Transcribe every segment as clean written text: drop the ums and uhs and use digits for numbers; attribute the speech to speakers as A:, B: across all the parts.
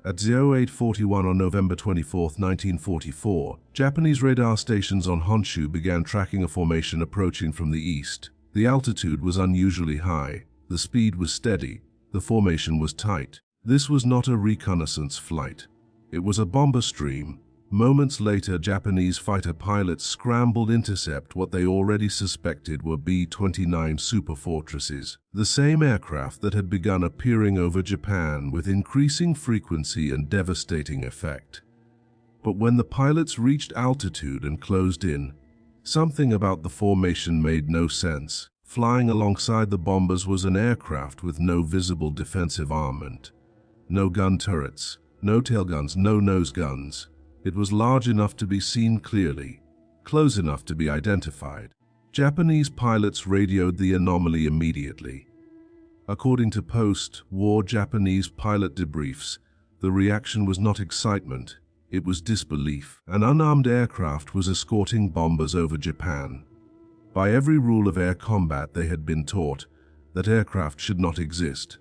A: At 0841 on November 24, 1944, Japanese radar stations on Honshu began tracking a formation approaching from the east. The altitude was unusually high, the speed was steady, the formation was tight. This was not a reconnaissance flight. It was a bomber stream. Moments later, Japanese fighter pilots scrambled to intercept what they already suspected were B-29 superfortresses, the same aircraft that had begun appearing over Japan with increasing frequency and devastating effect. But when the pilots reached altitude and closed in, something about the formation made no sense. Flying alongside the bombers was an aircraft with no visible defensive armament. No gun turrets, no tailguns, no nose guns. It was large enough to be seen clearly, close enough to be identified. Japanese pilots radioed the anomaly immediately. According to post-war Japanese pilot debriefs, the reaction was not excitement, it was disbelief. An unarmed aircraft was escorting bombers over Japan. By every rule of air combat they had been taught that aircraft should not exist.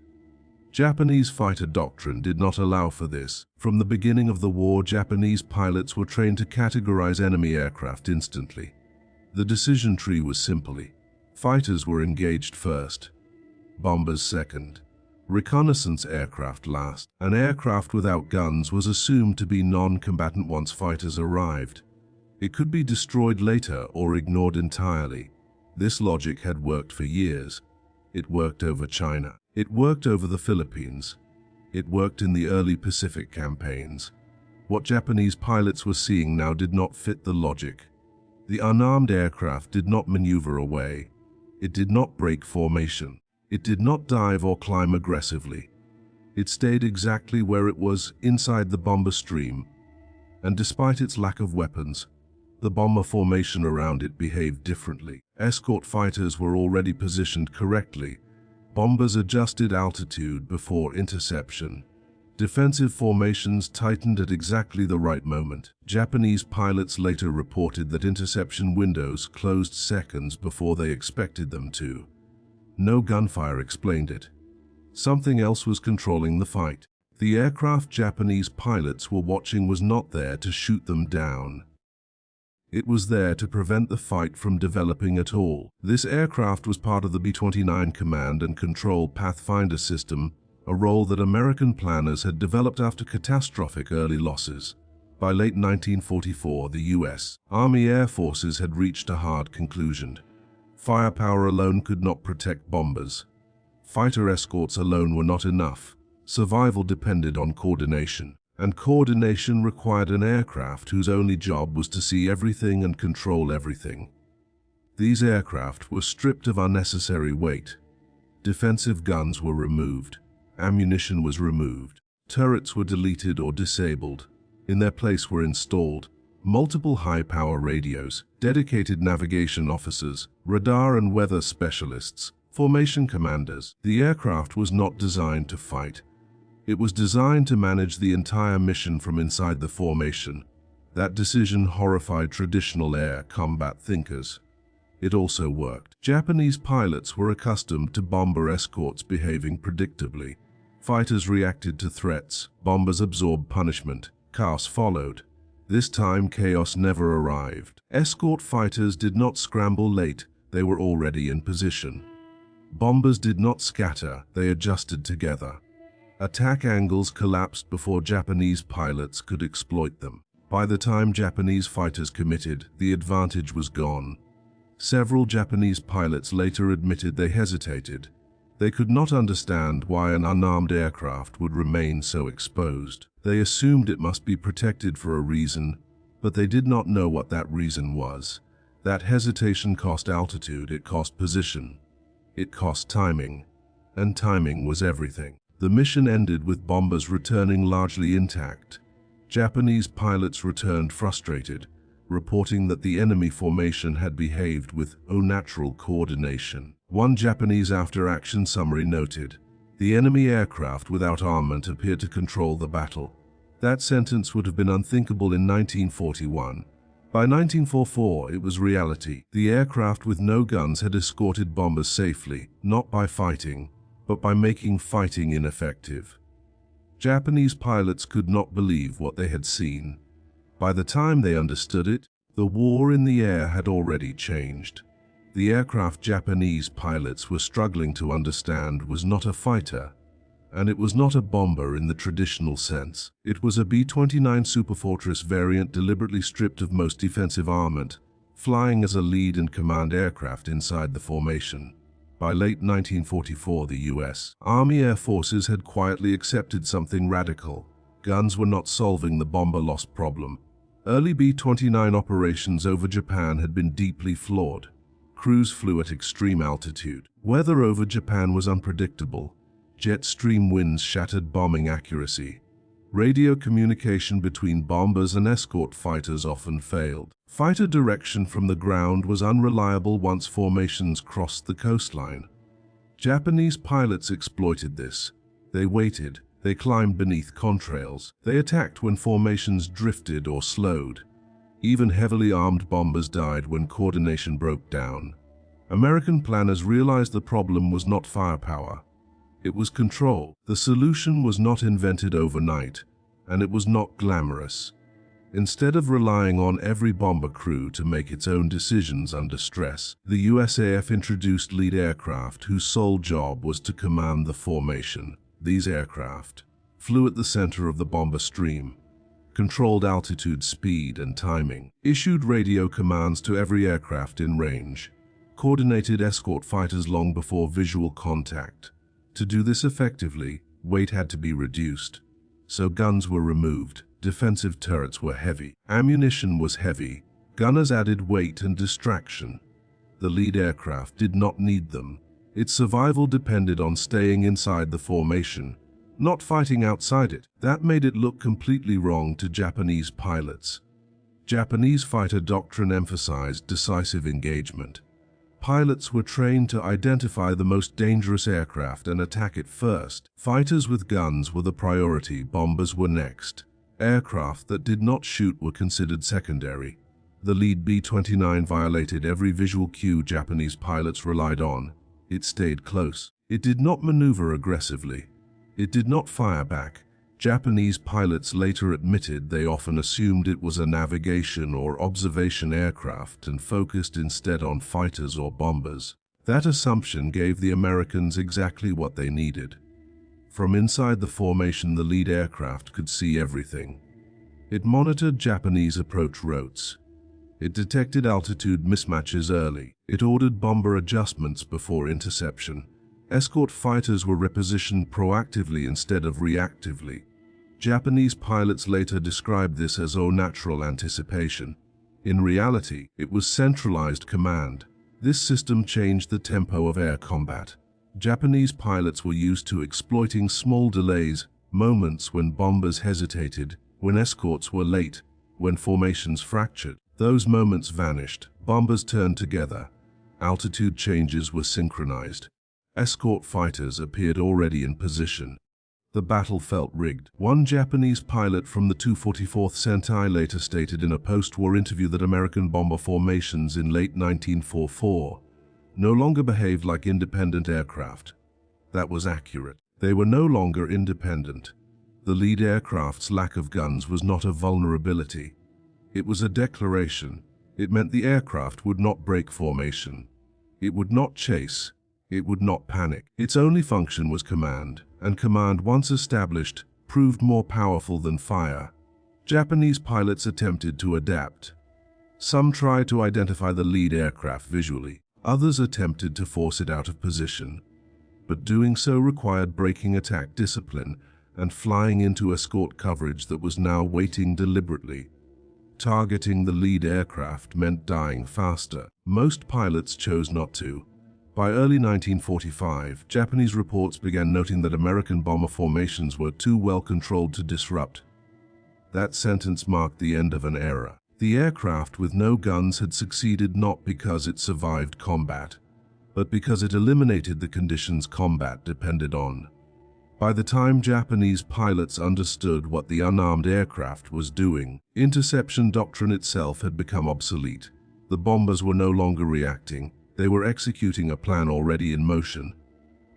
A: Japanese fighter doctrine did not allow for this. From the beginning of the war, Japanese pilots were trained to categorize enemy aircraft instantly. The decision tree was simply: fighters were engaged first, bombers second, reconnaissance aircraft last. An aircraft without guns was assumed to be non-combatant once fighters arrived. It could be destroyed later or ignored entirely. This logic had worked for years. It worked over China. It worked over the Philippines. It worked in the early Pacific campaigns. What Japanese pilots were seeing now did not fit the logic. The unarmed aircraft did not maneuver away. It did not break formation. It did not dive or climb aggressively. It stayed exactly where it was, inside the bomber stream. And despite its lack of weapons, the bomber formation around it behaved differently. Escort fighters were already positioned correctly. Bombers adjusted altitude before interception. Defensive formations tightened at exactly the right moment. Japanese pilots later reported that interception windows closed seconds before they expected them to. No gunfire explained it. Something else was controlling the fight. The aircraft Japanese pilots were watching was not there to shoot them down. It was there to prevent the fight from developing at all. This aircraft was part of the B-29 Command and Control Pathfinder system, a role that American planners had developed after catastrophic early losses. By late 1944, the U.S. Army Air Forces had reached a hard conclusion. Firepower alone could not protect bombers. Fighter escorts alone were not enough. Survival depended on coordination. And coordination required an aircraft whose only job was to see everything and control everything. These aircraft were stripped of unnecessary weight. Defensive guns were removed. Ammunition was removed. Turrets were deleted or disabled. In their place were installed multiple high-power radios, dedicated navigation officers, radar and weather specialists, formation commanders. The aircraft was not designed to fight. It was designed to manage the entire mission from inside the formation. That decision horrified traditional air combat thinkers. It also worked. Japanese pilots were accustomed to bomber escorts behaving predictably. Fighters reacted to threats, bombers absorbed punishment, chaos followed. This time chaos never arrived. Escort fighters did not scramble late, they were already in position. Bombers did not scatter, they adjusted together. Attack angles collapsed before Japanese pilots could exploit them. By the time Japanese fighters committed, the advantage was gone. Several Japanese pilots later admitted they hesitated. They could not understand why an unarmed aircraft would remain so exposed. They assumed it must be protected for a reason, but they did not know what that reason was. That hesitation cost altitude, it cost position, it cost timing, and timing was everything. The mission ended with bombers returning largely intact. Japanese pilots returned frustrated, reporting that the enemy formation had behaved with unnatural coordination. One Japanese after-action summary noted, "The enemy aircraft without armament appeared to control the battle." That sentence would have been unthinkable in 1941. By 1944, it was reality. The aircraft with no guns had escorted bombers safely, not by fighting, but by making fighting ineffective. Japanese pilots could not believe what they had seen. By the time they understood it, the war in the air had already changed. The aircraft Japanese pilots were struggling to understand was not a fighter, and it was not a bomber in the traditional sense. It was a B-29 Superfortress variant deliberately stripped of most defensive armament, flying as a lead and command aircraft inside the formation. By late 1944, the U.S. Army Air Forces had quietly accepted something radical. Guns were not solving the bomber loss problem. Early B-29 operations over Japan had been deeply flawed. Crews flew at extreme altitude. Weather over Japan was unpredictable. Jet stream winds shattered bombing accuracy. Radio communication between bombers and escort fighters often failed. Fighter direction from the ground was unreliable once formations crossed the coastline. Japanese pilots exploited this. They waited. They climbed beneath contrails. They attacked when formations drifted or slowed. Even heavily armed bombers died when coordination broke down. American planners realized the problem was not firepower. It was control. The solution was not invented overnight, and it was not glamorous. Instead of relying on every bomber crew to make its own decisions under stress, the USAF introduced lead aircraft whose sole job was to command the formation. These aircraft flew at the center of the bomber stream, controlled altitude, speed, and timing, issued radio commands to every aircraft in range, coordinated escort fighters long before visual contact. To do this effectively, weight had to be reduced. So guns were removed, defensive turrets were heavy, ammunition was heavy, gunners added weight and distraction. The lead aircraft did not need them. Its survival depended on staying inside the formation, not fighting outside it. That made it look completely wrong to Japanese pilots. Japanese fighter doctrine emphasized decisive engagement. Pilots were trained to identify the most dangerous aircraft and attack it first. Fighters with guns were the priority, bombers were next. Aircraft that did not shoot were considered secondary. The lead B-29 violated every visual cue Japanese pilots relied on. It stayed close. It did not maneuver aggressively. It did not fire back. Japanese pilots later admitted they often assumed it was a navigation or observation aircraft and focused instead on fighters or bombers. That assumption gave the Americans exactly what they needed. From inside the formation, the lead aircraft could see everything. It monitored Japanese approach routes. It detected altitude mismatches early. It ordered bomber adjustments before interception. Escort fighters were repositioned proactively instead of reactively. Japanese pilots later described this as natural anticipation. In reality, it was centralized command. This system changed the tempo of air combat. Japanese pilots were used to exploiting small delays, moments when bombers hesitated, when escorts were late, when formations fractured. Those moments vanished. Bombers turned together. Altitude changes were synchronized. Escort fighters appeared already in position. The battle felt rigged. One Japanese pilot from the 244th Sentai later stated in a post-war interview that American bomber formations in late 1944 no longer behaved like independent aircraft. That was accurate. They were no longer independent. The lead aircraft's lack of guns was not a vulnerability. It was a declaration. It meant the aircraft would not break formation. It would not chase. It would not panic. Its only function was command, and command, once established, proved more powerful than fire. Japanese pilots attempted to adapt. Some tried to identify the lead aircraft visually. Others attempted to force it out of position. But doing so required breaking attack discipline and flying into escort coverage that was now waiting deliberately. Targeting the lead aircraft meant dying faster. Most pilots chose not to. By early 1945, Japanese reports began noting that American bomber formations were too well controlled to disrupt. That sentence marked the end of an era. The aircraft with no guns had succeeded not because it survived combat, but because it eliminated the conditions combat depended on. By the time Japanese pilots understood what the unarmed aircraft was doing, interception doctrine itself had become obsolete. The bombers were no longer reacting. They were executing a plan already in motion.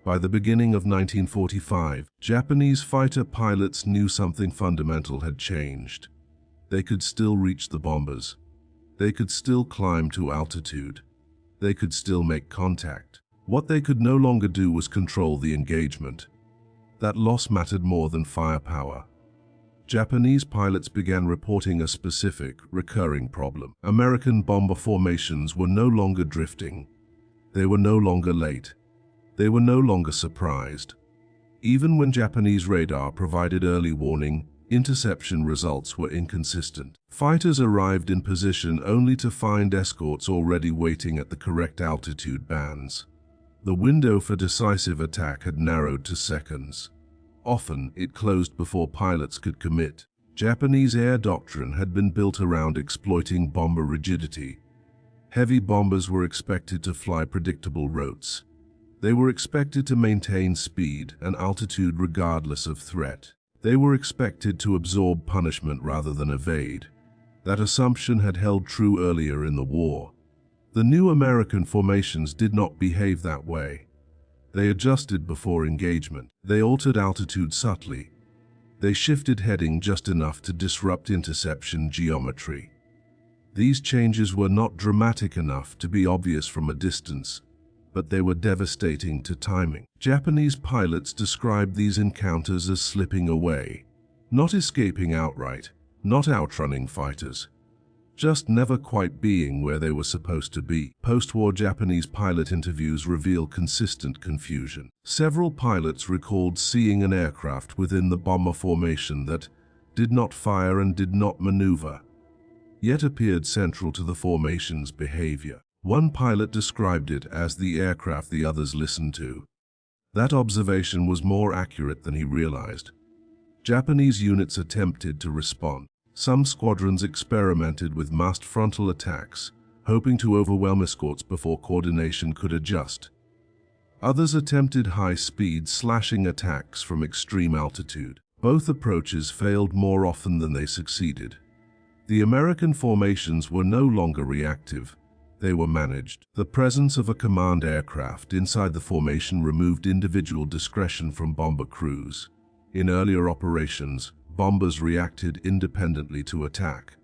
A: By the beginning of 1945, Japanese fighter pilots knew something fundamental had changed. They could still reach the bombers. They could still climb to altitude. They could still make contact. What they could no longer do was control the engagement. That loss mattered more than firepower. Japanese pilots began reporting a specific, recurring problem. American bomber formations were no longer drifting. They were no longer late. They were no longer surprised. Even when Japanese radar provided early warning, interception results were inconsistent. Fighters arrived in position only to find escorts already waiting at the correct altitude bands. The window for decisive attack had narrowed to seconds. Often, it closed before pilots could commit. Japanese air doctrine had been built around exploiting bomber rigidity. Heavy bombers were expected to fly predictable routes. They were expected to maintain speed and altitude regardless of threat. They were expected to absorb punishment rather than evade. That assumption had held true earlier in the war. The new American formations did not behave that way. They adjusted before engagement. They altered altitude subtly. They shifted heading just enough to disrupt interception geometry. These changes were not dramatic enough to be obvious from a distance, but they were devastating to timing. Japanese pilots described these encounters as slipping away, not escaping outright, not outrunning fighters, just never quite being where they were supposed to be. Post-war Japanese pilot interviews reveal consistent confusion. Several pilots recalled seeing an aircraft within the bomber formation that did not fire and did not maneuver, yet appeared central to the formation's behavior. One pilot described it as the aircraft the others listened to. That observation was more accurate than he realized. Japanese units attempted to respond. Some squadrons experimented with massed frontal attacks, hoping to overwhelm escorts before coordination could adjust. Others attempted high-speed slashing attacks from extreme altitude. Both approaches failed more often than they succeeded. The American formations were no longer reactive. They were managed. The presence of a command aircraft inside the formation removed individual discretion from bomber crews. In earlier operations, bombers reacted independently to attack.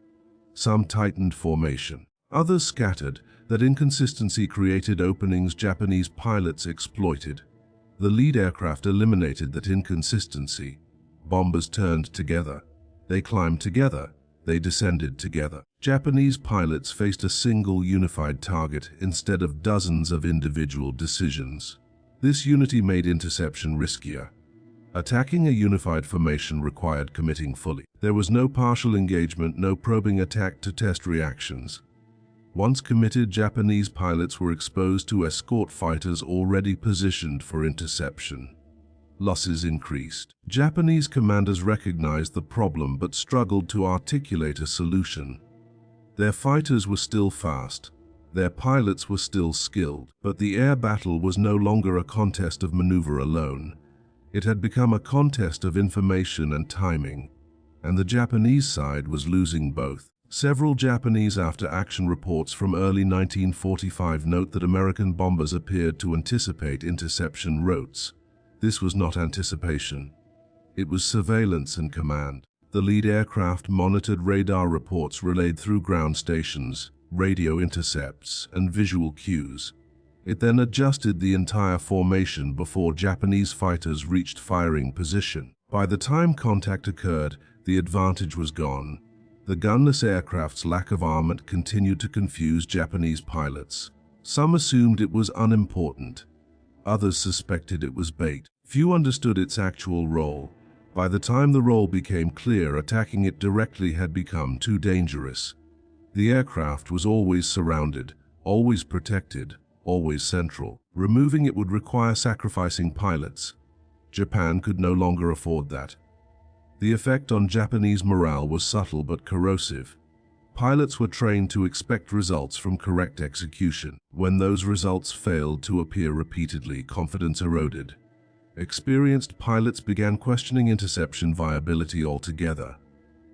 A: Some tightened formation. Others scattered. That inconsistency created openings Japanese pilots exploited. The lead aircraft eliminated that inconsistency. Bombers turned together. They climbed together. They descended together. Japanese pilots faced a single unified target instead of dozens of individual decisions. This unity made interception riskier. Attacking a unified formation required committing fully. There was no partial engagement, no probing attack to test reactions. Once committed, Japanese pilots were exposed to escort fighters already positioned for interception. Losses increased. Japanese commanders recognized the problem but struggled to articulate a solution. Their fighters were still fast. Their pilots were still skilled. But the air battle was no longer a contest of maneuver alone. It had become a contest of information and timing, and the Japanese side was losing both. Several Japanese after-action reports from early 1945 note that American bombers appeared to anticipate interception routes. This was not anticipation. It was surveillance and command. The lead aircraft monitored radar reports relayed through ground stations, radio intercepts, and visual cues. It then adjusted the entire formation before Japanese fighters reached firing position. By the time contact occurred, the advantage was gone. The gunless aircraft's lack of armament continued to confuse Japanese pilots. Some assumed it was unimportant. Others suspected it was bait. Few understood its actual role. By the time the role became clear, attacking it directly had become too dangerous. The aircraft was always surrounded, always protected, always central. Removing it would require sacrificing pilots. Japan could no longer afford that. The effect on Japanese morale was subtle but corrosive. Pilots were trained to expect results from correct execution. When those results failed to appear repeatedly, confidence eroded. Experienced pilots began questioning interception viability altogether.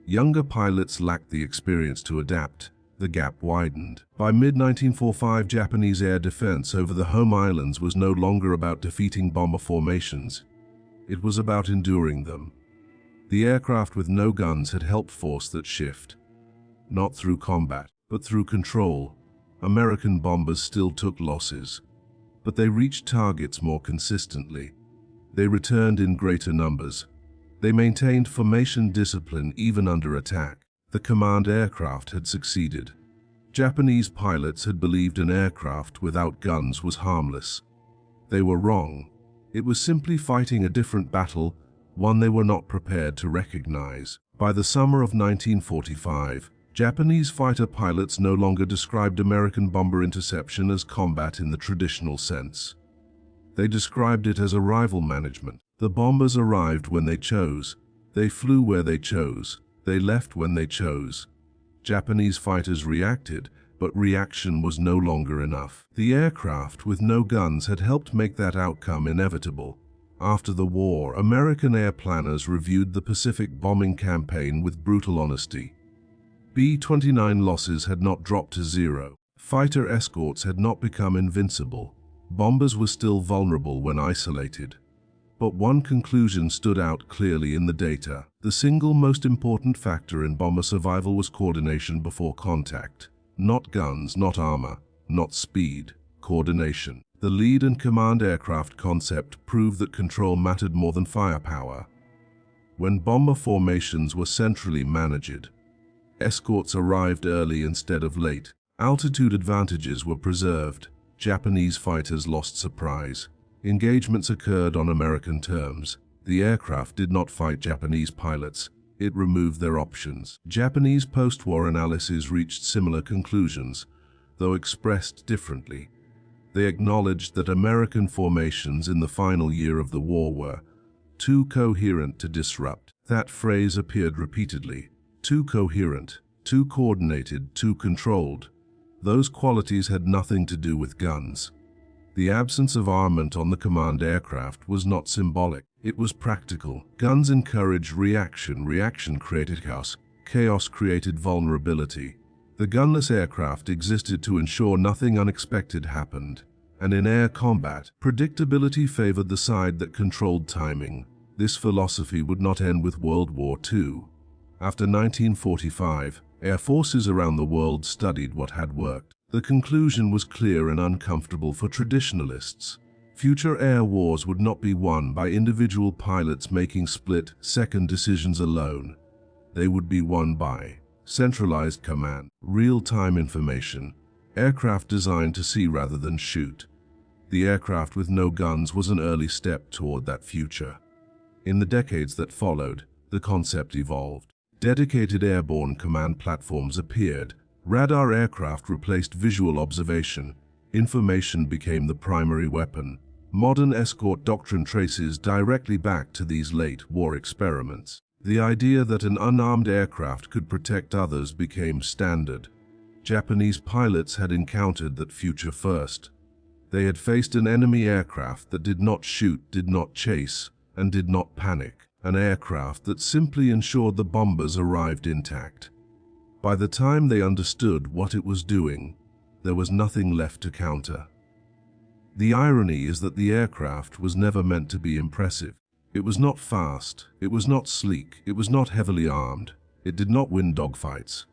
A: Younger pilots lacked the experience to adapt. the gap widened. By mid-1945, Japanese air defense over the home islands was no longer about defeating bomber formations. It was about enduring them. The aircraft with no guns had helped force that shift. Not through combat, but through control. American bombers still took losses, but they reached targets more consistently. They returned in greater numbers. They maintained formation discipline even under attack. The command aircraft had succeeded. Japanese pilots had believed an aircraft without guns was harmless. They were wrong. It was simply fighting a different battle, one they were not prepared to recognize. By the summer of 1945, Japanese fighter pilots no longer described American bomber interception as combat in the traditional sense. They described it as arrival management. The bombers arrived when they chose. They flew where they chose. They left when they chose. Japanese fighters reacted, but reaction was no longer enough. The aircraft with no guns had helped make that outcome inevitable. After the war, American air planners reviewed the Pacific bombing campaign with brutal honesty. B-29 losses had not dropped to zero. Fighter escorts had not become invincible. Bombers were still vulnerable when isolated. But one conclusion stood out clearly in the data. The single most important factor in bomber survival was coordination before contact. Not guns, not armor, not speed, coordination. The lead and command aircraft concept proved that control mattered more than firepower. When bomber formations were centrally managed, escorts arrived early instead of late. Altitude advantages were preserved. Japanese fighters lost surprise. Engagements occurred on American terms. The aircraft did not fight Japanese pilots. It removed their options. Japanese post-war analyses reached similar conclusions, though expressed differently. They acknowledged that American formations in the final year of the war were too coherent to disrupt. That phrase appeared repeatedly. Too coherent, too coordinated, too controlled. Those qualities had nothing to do with guns. The absence of armament on the command aircraft was not symbolic. It was practical. Guns encouraged reaction. Reaction created chaos. Chaos created vulnerability. The gunless aircraft existed to ensure nothing unexpected happened. And in air combat, predictability favored the side that controlled timing. This philosophy would not end with World War II. After 1945, air forces around the world studied what had worked. The conclusion was clear and uncomfortable for traditionalists. Future air wars would not be won by individual pilots making split-second decisions alone. They would be won by centralized command, real-time information, aircraft designed to see rather than shoot. The aircraft with no guns was an early step toward that future. In the decades that followed, the concept evolved. Dedicated airborne command platforms appeared. Radar aircraft replaced visual observation. Information became the primary weapon. Modern escort doctrine traces directly back to these late war experiments. The idea that an unarmed aircraft could protect others became standard. Japanese pilots had encountered that future first. They had faced an enemy aircraft that did not shoot, did not chase, and did not panic. An aircraft that simply ensured the bombers arrived intact. By the time they understood what it was doing, there was nothing left to counter. The irony is that the aircraft was never meant to be impressive. It was not fast, it was not sleek, it was not heavily armed. It did not win dogfights.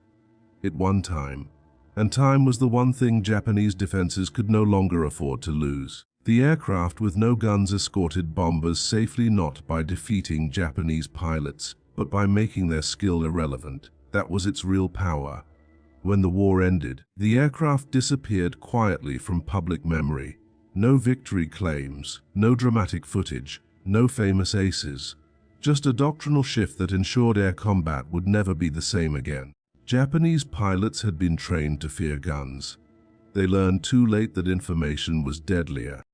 A: It won time, and time was the one thing Japanese defenses could no longer afford to lose. The aircraft with no guns escorted bombers safely not by defeating Japanese pilots, but by making their skill irrelevant. That was its real power. When the war ended, the aircraft disappeared quietly from public memory. No victory claims, no dramatic footage, no famous aces. Just a doctrinal shift that ensured air combat would never be the same again. Japanese pilots had been trained to fear guns. They learned too late that information was deadlier.